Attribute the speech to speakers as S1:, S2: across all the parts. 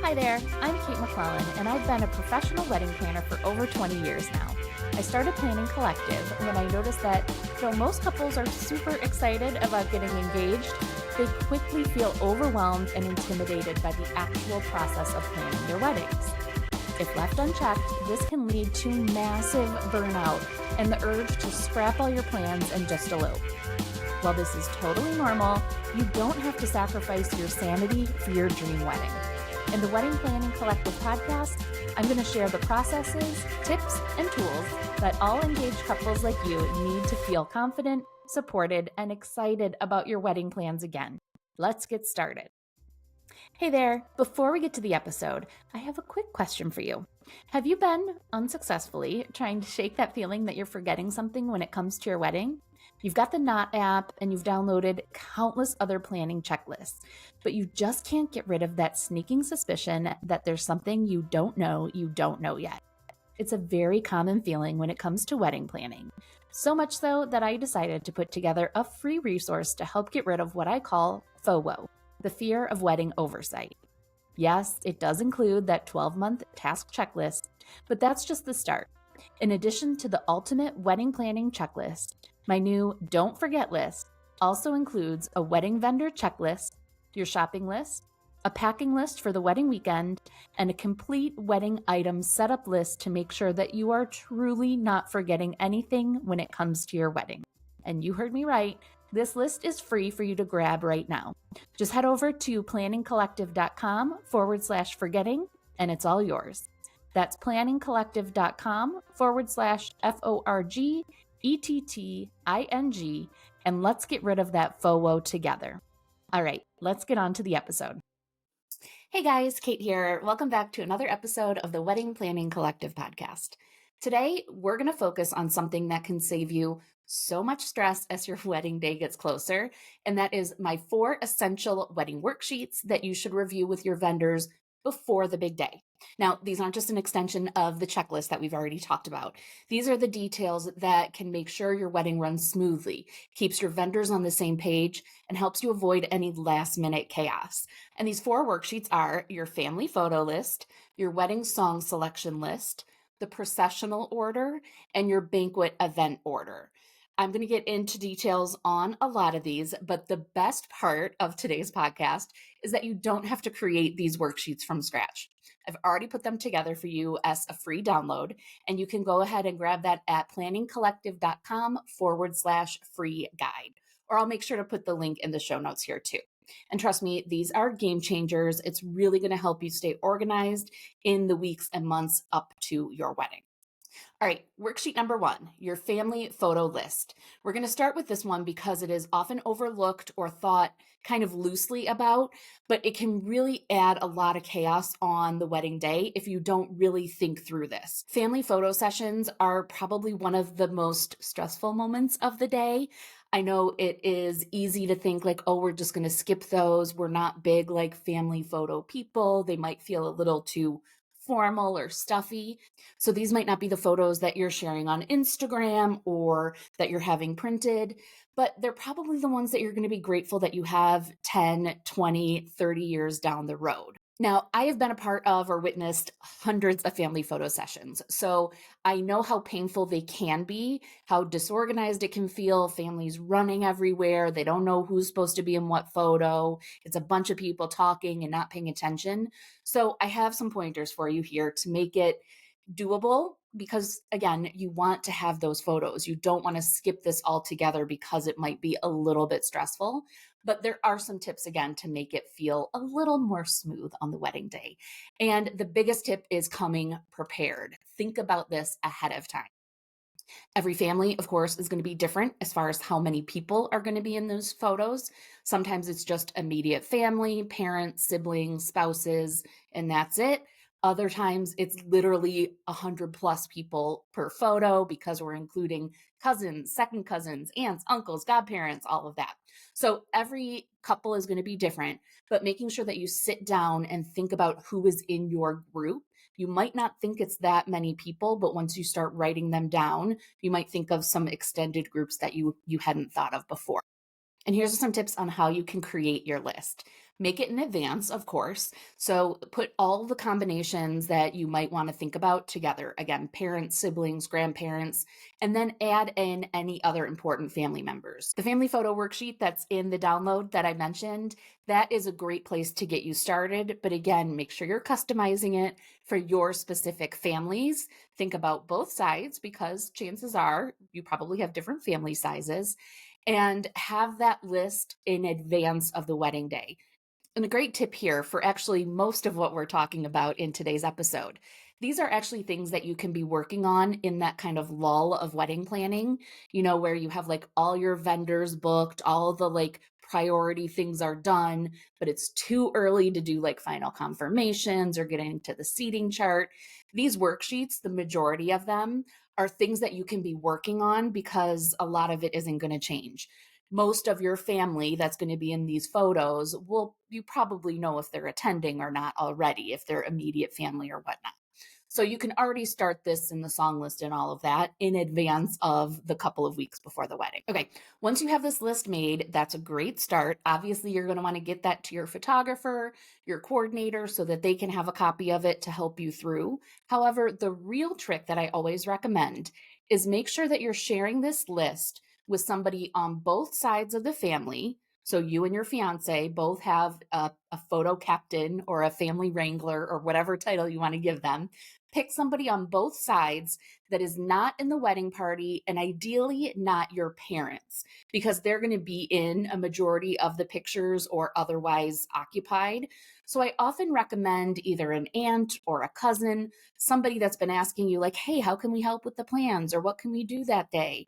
S1: Hi there, I'm Kate McClellan, and I've been a professional wedding planner for over 20 years now. I started Planning Collective when I noticed that though most couples are super excited about getting engaged, they quickly feel overwhelmed and intimidated by the actual process of planning their weddings. If left unchecked, this can lead to massive burnout and the urge to scrap all your plans and just elope. While this is totally normal, you don't have to sacrifice your sanity for your dream wedding. In the Wedding Planning Collective podcast, I'm going to share the processes, tips, and tools that all engaged couples like you need to feel confident, supported, and excited about your wedding plans again. Let's get started. Hey there, before we get to the episode, I have a quick question for you. Have you been unsuccessfully trying to shake that feeling that you're forgetting something when it comes to your wedding? You've got the Knot app and you've downloaded countless other planning checklists, but you just can't get rid of that sneaking suspicion that there's something you don't know yet. It's a very common feeling when it comes to wedding planning. So much so that I decided to put together a free resource to help get rid of what I call FOWO, the fear of wedding oversight. Yes, it does include that 12-month task checklist, but that's just the start. In addition to the ultimate wedding planning checklist, my new Don't Forget list also includes a wedding vendor checklist, your shopping list, a packing list for the wedding weekend, and a complete wedding item setup list to make sure that you are truly not forgetting anything when it comes to your wedding. And you heard me right, this list is free for you to grab right now. Just head over to planningcollective.com/forgetting and it's all yours. That's planningcollective.com/FORGETTING, and let's get rid of that FOWO together. All right, let's get on to the episode. Hey guys, Kate here. Welcome back to another episode of the Wedding Planning Collective podcast. Today, we're going to focus on something that can save you so much stress as your wedding day gets closer, and that is my 4 essential wedding worksheets that you should review with your vendors before the big day. Now, these aren't just an extension of the checklist that we've already talked about. These are the details that can make sure your wedding runs smoothly, keeps your vendors on the same page, and helps you avoid any last-minute chaos. And these 4 worksheets are your family photo list, your wedding song selection list, the processional order, and your banquet event order. I'm going to get into details on a lot of these, but the best part of today's podcast is that you don't have to create these worksheets from scratch. I've already put them together for you as a free download, and you can go ahead and grab that at planningcollective.com/free guide, or I'll make sure to put the link in the show notes here too. And trust me, these are game changers. It's really going to help you stay organized in the weeks and months up to your wedding. All right, worksheet number 1, your family photo list. We're going to start with this one because it is often overlooked or thought kind of loosely about, but it can really add a lot of chaos on the wedding day if you don't really think through this. Family photo sessions are probably one of the most stressful moments of the day. I know it is easy to think like, oh, we're just going to skip those. We're not big like family photo people. They might feel a little too formal or stuffy. So these might not be the photos that you're sharing on Instagram or that you're having printed, but they're probably the ones that you're going to be grateful that you have 10, 20, 30 years down the road. Now, I have been a part of or witnessed hundreds of family photo sessions, so I know how painful they can be, how disorganized it can feel, families running everywhere, they don't know who's supposed to be in what photo, it's a bunch of people talking and not paying attention. So I have some pointers for you here to make it doable because, again, you want to have those photos. You don't want to skip this altogether because it might be a little bit stressful. But there are some tips, again, to make it feel a little more smooth on the wedding day. And the biggest tip is coming prepared. Think about this ahead of time. Every family, of course, is going to be different as far as how many people are going to be in those photos. Sometimes it's just immediate family, parents, siblings, spouses, and that's it. Other times it's literally 100 plus people per photo because we're including cousins, second cousins, aunts, uncles, godparents, all of that. So every couple is going to be different, but making sure that you sit down and think about who is in your group. You might not think it's that many people, but once you start writing them down, you might think of some extended groups that you hadn't thought of before. And here's some tips on how you can create your list. Make it in advance, of course. So put all the combinations that you might want to think about together. Again, parents, siblings, grandparents, and then add in any other important family members. The family photo worksheet that's in the download that I mentioned, that is a great place to get you started. But again, make sure you're customizing it for your specific families. Think about both sides because chances are you probably have different family sizes, and have that list in advance of the wedding day. And a great tip here for actually most of what we're talking about in today's episode. These are actually things that you can be working on in that kind of lull of wedding planning, where you have like all your vendors booked, all the like priority things are done, but it's too early to do like final confirmations or getting into the seating chart. These worksheets, the majority of them are things that you can be working on because a lot of it isn't going to change. Most of your family that's going to be in these photos you probably know if they're attending or not already, if they're immediate family or whatnot. So you can already start this in the song list and all of that in advance of the couple of weeks before the wedding. Okay, once you have this list made, that's a great start. Obviously, you're going to want to get that to your photographer, your coordinator, so that they can have a copy of it to help you through. However, the real trick that I always recommend is make sure that you're sharing this list with somebody on both sides of the family. So you and your fiance both have a photo captain or a family wrangler or whatever title you want to give them. Pick somebody on both sides that is not in the wedding party and ideally not your parents, because they're going to be in a majority of the pictures or otherwise occupied. So I often recommend either an aunt or a cousin, somebody that's been asking you like, hey, how can we help with the plans or what can we do that day?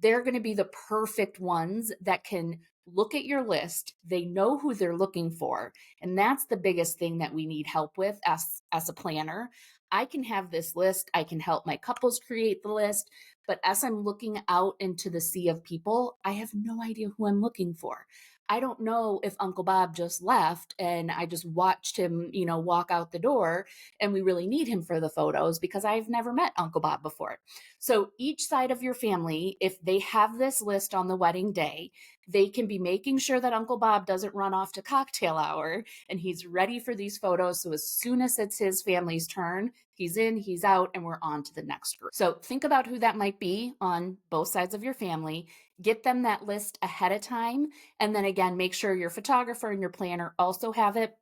S1: They're going to be the perfect ones that can look at your list. They know who they're looking for. And that's the biggest thing that we need help with as a planner. I can have this list. I can help my couples create the list. But as I'm looking out into the sea of people, I have no idea who I'm looking for. I don't know if Uncle Bob just left and I just watched him, walk out the door and we really need him for the photos because I've never met Uncle Bob before. So each side of your family, if they have this list on the wedding day, they can be making sure that Uncle Bob doesn't run off to cocktail hour and he's ready for these photos. So as soon as it's his family's turn, he's in, he's out, and we're on to the next group. So think about who that might be on both sides of your family. Get them that list ahead of time. And then again, make sure your photographer and your planner also have it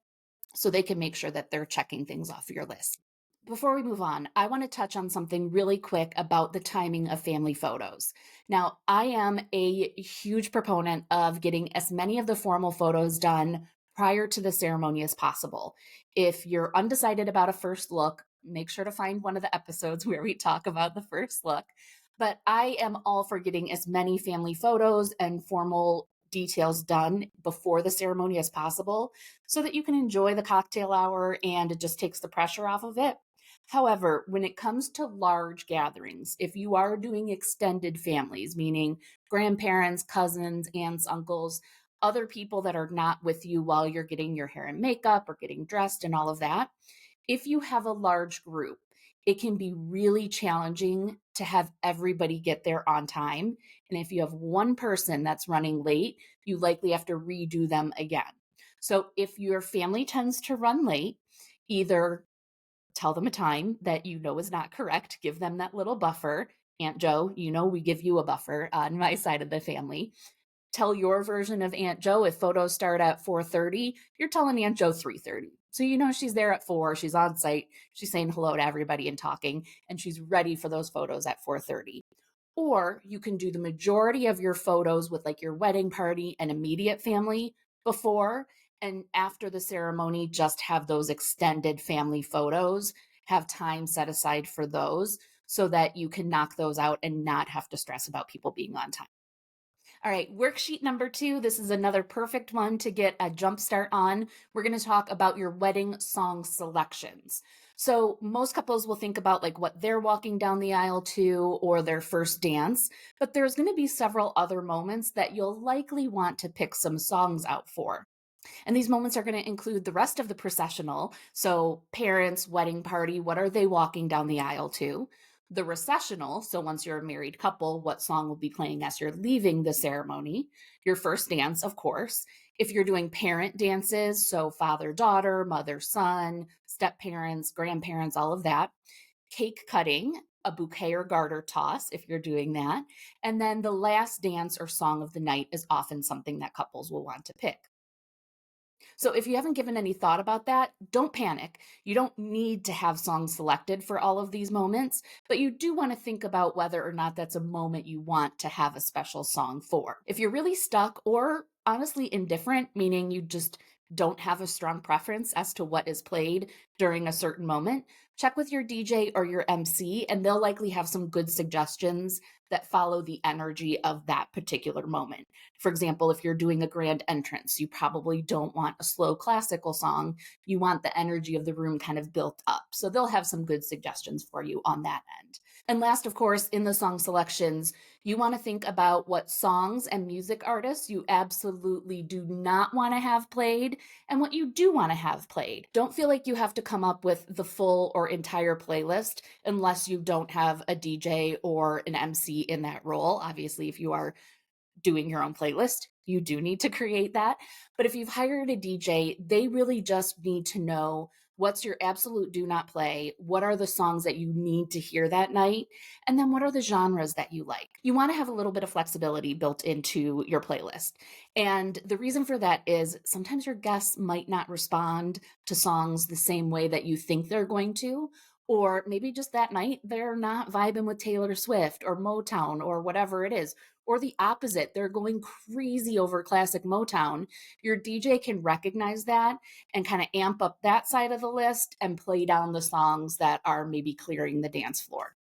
S1: so they can make sure that they're checking things off your list. Before we move on, I want to touch on something really quick about the timing of family photos. Now, I am a huge proponent of getting as many of the formal photos done prior to the ceremony as possible. If you're undecided about a first look, make sure to find one of the episodes where we talk about the first look. But I am all for getting as many family photos and formal details done before the ceremony as possible so that you can enjoy the cocktail hour and it just takes the pressure off of it. However, when it comes to large gatherings, if you are doing extended families, meaning grandparents, cousins, aunts, uncles, other people that are not with you while you're getting your hair and makeup or getting dressed and all of that, if you have a large group, it can be really challenging to have everybody get there on time. And if you have one person that's running late, you likely have to redo them again. So if your family tends to run late, either tell them a time that you know is not correct, give them that little buffer. Aunt Joe, we give you a buffer on my side of the family. Tell your version of Aunt Joe if photos start at 4:30, you're telling Aunt Joe 3:30. So she's there at 4, she's on site, she's saying hello to everybody and talking, and she's ready for those photos at 4:30. Or you can do the majority of your photos with like your wedding party and immediate family before, and after the ceremony, just have those extended family photos, have time set aside for those so that you can knock those out and not have to stress about people being on time. All right, worksheet number 2. This is another perfect one to get a jump start on. We're going to talk about your wedding song selections. So most couples will think about like what they're walking down the aisle to or their first dance, but there's going to be several other moments that you'll likely want to pick some songs out for. And these moments are going to include the rest of the processional. So parents, wedding party, what are they walking down the aisle to? The recessional, so once you're a married couple, what song will be playing as you're leaving the ceremony? Your first dance, of course. If you're doing parent dances, so father daughter, mother son, step parents, grandparents, all of that. Cake cutting, a bouquet or garter toss, if you're doing that. And then the last dance or song of the night is often something that couples will want to pick. So if you haven't given any thought about that, don't panic. You don't need to have songs selected for all of these moments, but you do want to think about whether or not that's a moment you want to have a special song for. If you're really stuck or honestly indifferent, meaning you just don't have a strong preference as to what is played during a certain moment, check with your DJ or your MC, and they'll likely have some good suggestions that follow the energy of that particular moment. For example, if you're doing a grand entrance, you probably don't want a slow classical song. You want the energy of the room kind of built up. So they'll have some good suggestions for you on that end. And last, of course, in the song selections, you want to think about what songs and music artists you absolutely do not want to have played and what you do want to have played. Don't feel like you have to come up with the full or entire playlist unless you don't have a DJ or an MC in that role. Obviously, if you are doing your own playlist, you do need to create that. But if you've hired a DJ, they really just need to know what's your absolute do not play, what are the songs that you need to hear that night, and then what are the genres that you like. You want to have a little bit of flexibility built into your playlist. And the reason for that is sometimes your guests might not respond to songs the same way that you think they're going to. Or maybe just that night, they're not vibing with Taylor Swift or Motown or whatever it is. Or the opposite, they're going crazy over classic Motown. Your DJ can recognize that and kind of amp up that side of the list and play down the songs that are maybe clearing the dance floor.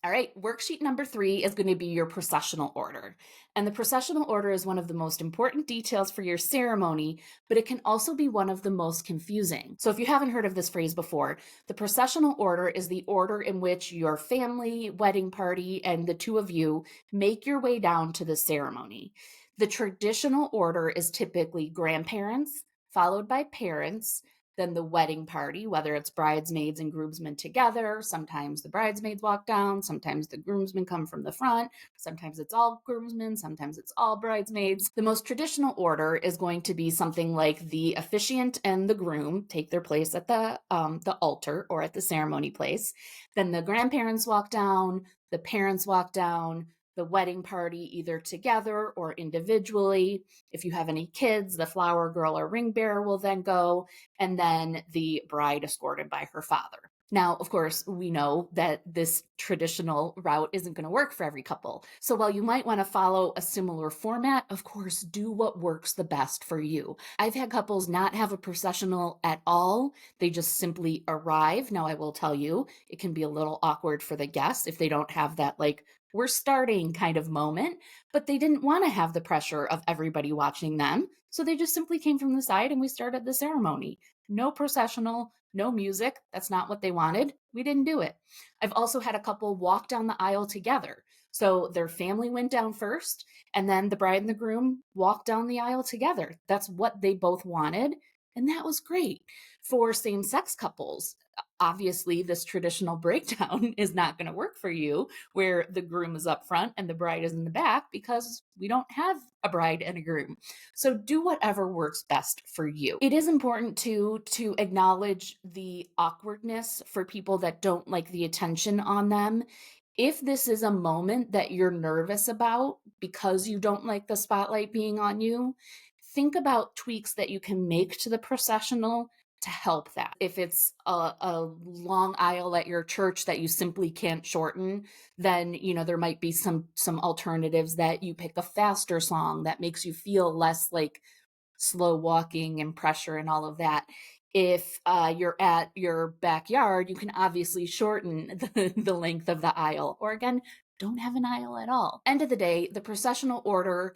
S1: All right, worksheet number 3 is going to be your processional order. And the processional order is one of the most important details for your ceremony, but it can also be one of the most confusing. So if you haven't heard of this phrase before, the processional order is the order in which your family, wedding party, and the two of you make your way down to the ceremony. The traditional order is typically grandparents, followed by parents, then the wedding party, whether it's bridesmaids and groomsmen together. Sometimes the bridesmaids walk down, sometimes the groomsmen come from the front, sometimes it's all groomsmen, sometimes it's all bridesmaids. The most traditional order is going to be something like the officiant and the groom take their place at the altar or at the ceremony place. Then the grandparents walk down, the parents walk down, the wedding party either together or individually. If you have any kids, the flower girl or ring bearer will then go, and then the bride escorted by her father. Now, of course, we know that this traditional route isn't going to work for every couple. So while you might want to follow a similar format, of course, do what works the best for you. I've had couples not have a processional at all. They just simply arrive. Now, I will tell you, it can be a little awkward for the guests if they don't have that, like, we're starting kind of moment, but they didn't want to have the pressure of everybody watching them. So they just simply came from the side and we started the ceremony. No processional, no music. That's not what they wanted. We didn't do it. I've also had a couple walk down the aisle together. So their family went down first, and then the bride and the groom walked down the aisle together. That's what they both wanted. And that was great. For same sex couples, obviously, this traditional breakdown is not going to work for you, where the groom is up front and the bride is in the back, because we don't have a bride and a groom. So do whatever works best for you. It is important to acknowledge the awkwardness for people that don't like the attention on them. If this is a moment that you're nervous about because you don't like the spotlight being on you, think about tweaks that you can make to the processional to help that. If it's a long aisle at your church that you simply can't shorten, then there might be some alternatives, that you pick a faster song that makes you feel less like slow walking and pressure and all of that. If you're at your backyard, you can obviously shorten the length of the aisle, or again, don't have an aisle at all. End of the day, the processional order,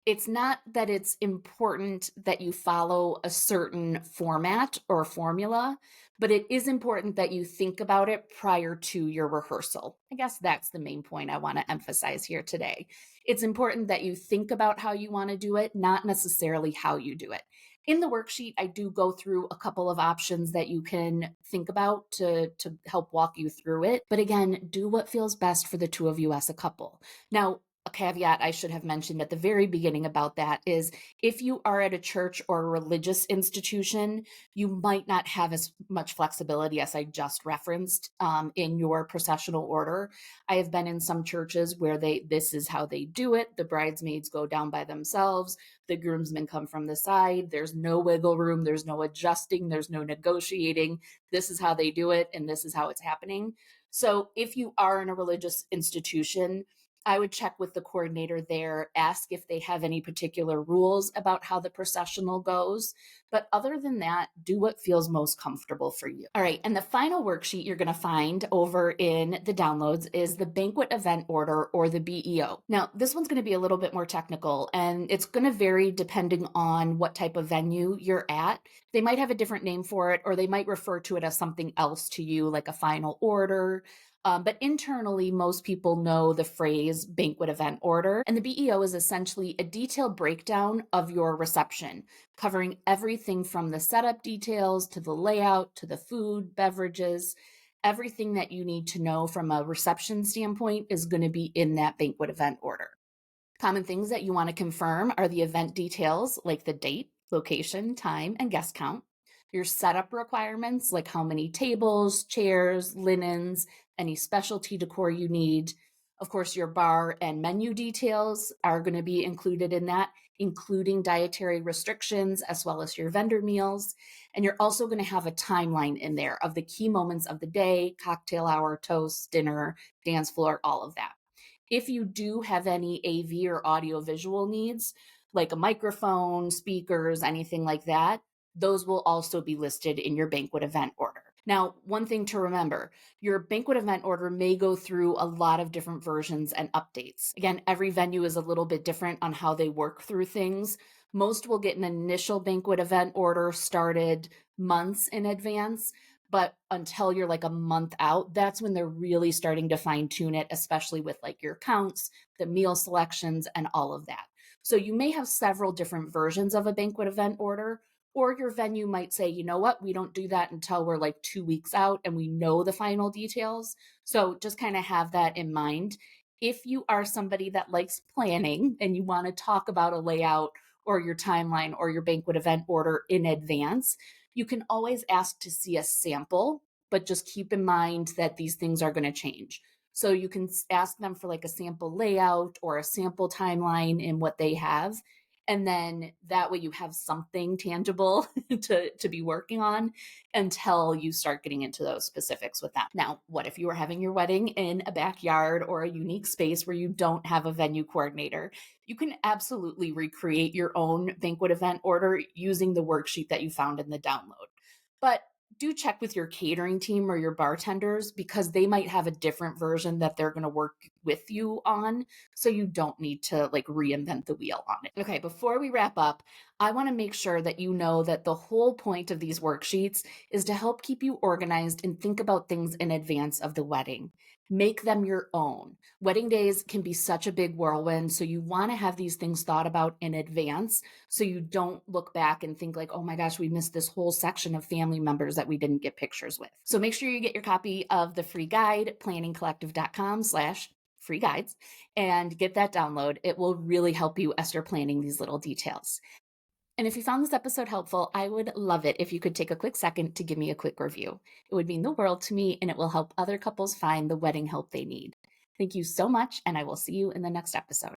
S1: it's not that it's important that you follow a certain format or formula, but it is important that you think about it prior to your rehearsal. I guess that's the main point I want to emphasize here today. It's important that you think about how you want to do it, not necessarily how you do it. In the worksheet, I do go through a couple of options that you can think about to help walk you through it. But again, do what feels best for the two of you as a couple. Now, A caveat I should have mentioned at the very beginning about that is if you are at a church or a religious institution, you might not have as much flexibility as I just referenced in your processional order. I have been in some churches where this is how they do it. The bridesmaids go down by themselves. The groomsmen come from the side. There's no wiggle room. There's no adjusting. There's no negotiating. This is how they do it, and this is how it's happening. So if you are in a religious institution, I would check with the coordinator there, ask if they have any particular rules about how the processional goes. But other than that, do what feels most comfortable for you. All right. And the final worksheet you're going to find over in the downloads is the Banquet Event Order, or the BEO. Now, this one's going to be a little bit more technical, and it's going to vary depending on what type of venue you're at. They might have a different name for it, or they might refer to it as something else to you, like a final order. But internally, most people know the phrase banquet event order. And the BEO is essentially a detailed breakdown of your reception, covering everything from the setup details to the layout to the food, beverages. Everything that you need to know from a reception standpoint is going to be in that banquet event order. Common things that you want to confirm are the event details, like the date, location, time, and guest count. Your setup requirements, like how many tables, chairs, linens, any specialty decor you need. Of course, your bar and menu details are going to be included in that, including dietary restrictions as well as your vendor meals. And you're also going to have a timeline in there of the key moments of the day: cocktail hour, toast, dinner, dance floor, all of that. If you do have any AV or audio visual needs, like a microphone, speakers, anything like that, those will also be listed in your banquet event order. Now, one thing to remember, your banquet event order may go through a lot of different versions and updates. Again, every venue is a little bit different on how they work through things. Most will get an initial banquet event order started months in advance, but until you're like a month out, that's when they're really starting to fine tune it, especially with like your counts, the meal selections, and all of that. So you may have several different versions of a banquet event order, or your venue might say, you know what, we don't do that until we're like 2 weeks out and we know the final details. So just kind of have that in mind. If you are somebody that likes planning and you want to talk about a layout or your timeline or your banquet event order in advance, you can always ask to see a sample, but just keep in mind that these things are going to change. So you can ask them for like a sample layout or a sample timeline in what they have. And then that way you have something tangible to be working on until you start getting into those specifics with them. Now, what if you are having your wedding in a backyard or a unique space where you don't have a venue coordinator? You can absolutely recreate your own banquet event order using the worksheet that you found in the download. But do check with your catering team or your bartenders, because they might have a different version that they're going to work with you on. So you don't need to like reinvent the wheel on it. Okay, before we wrap up, I want to make sure that you know that the whole point of these worksheets is to help keep you organized and think about things in advance of the wedding. Make them your own. Wedding days can be such a big whirlwind, so you want to have these things thought about in advance so you don't look back and think like, oh my gosh, we missed this whole section of family members that we didn't get pictures with. So make sure you get your copy of the free guide, planningcollective.com/free guides, and get that download. It will really help you as you're planning these little details. And if you found this episode helpful, I would love it if you could take a quick second to give me a quick review. It would mean the world to me, and it will help other couples find the wedding help they need. Thank you so much, and I will see you in the next episode.